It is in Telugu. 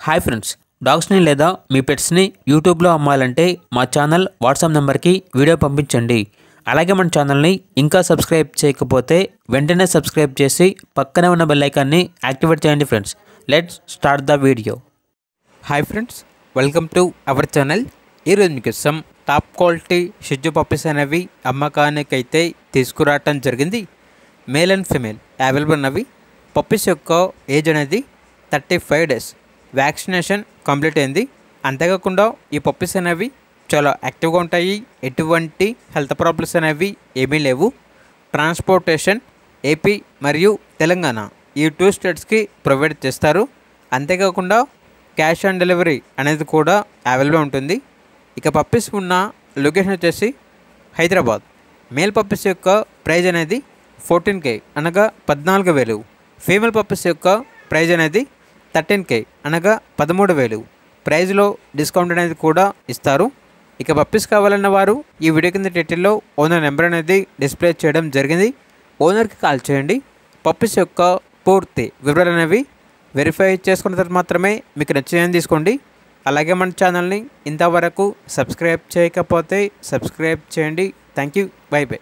హాయ్ ఫ్రెండ్స్, డాగ్స్ని లేదా మీ పెట్స్ని యూట్యూబ్లో అమ్మాలంటే మా ఛానల్ వాట్సాప్ నెంబర్కి వీడియో పంపించండి. అలాగే మన ఛానల్ని ఇంకా సబ్స్క్రైబ్ చేయకపోతే వెంటనే సబ్స్క్రైబ్ చేసి పక్కనే ఉన్న బెల్ ఐకాన్ని యాక్టివేట్ చేయండి friends. Let's start the video. Hi friends, welcome to our channel. ఈరోజు మీకోసం టాప్ క్వాలిటీ షిట్జు పప్పీస్ అనేవి అమ్మకానికైతే తీసుకురావటం జరిగింది. మేల్ అండ్ ఫిమేల్ అవైలబుల్ ఉన్నవి. పప్పీస్ యొక్క ఏజ్ అనేది 35 డేస్. వ్యాక్సినేషన్ కంప్లీట్ అయింది. అంతేకాకుండా ఈ పప్పీస్ అనేవి చాలా యాక్టివ్గా ఉంటాయి. ఎటువంటి హెల్త్ ప్రాబ్లమ్స్ అనేవి ఏమీ లేవు. ట్రాన్స్పోర్టేషన్ ఏపీ మరియు తెలంగాణ ఈ 2 స్టేట్స్కి ప్రొవైడ్ చేస్తారు. అంతేకాకుండా క్యాష్ ఆన్ డెలివరీ అనేది కూడా అవైలబుల్ ఉంటుంది. ఇక పప్పీస్ ఉన్న లొకేషన్ వచ్చేసి హైదరాబాద్. మేల్ పప్పీస్ యొక్క ప్రైజ్ అనేది 14K అనగా 14,000. ఫీమేల్ పప్పీస్ యొక్క ప్రైజ్ అనేది 13K అనగా 13,000. ప్రైజ్లో డిస్కౌంట్ అనేది కూడా ఇస్తారు. ఇక పప్పీస్ కావాలన్న వారు ఈ వీడియో కింద టైటిల్లో ఓనర్ నెంబర్ అనేది డిస్ప్లే చేయడం జరిగింది. ఓనర్కి కాల్ చేయండి. పప్పీస్ యొక్క పూర్తి వివరాలు అనేవి వెరిఫై చేసుకున్న తర్వాత మాత్రమే మీకు నచ్చిందని తీసుకోండి. అలాగే మన ఛానల్ని ఇంతవరకు సబ్స్క్రైబ్ చేయకపోతే సబ్స్క్రైబ్ చేయండి. Thank you. By by.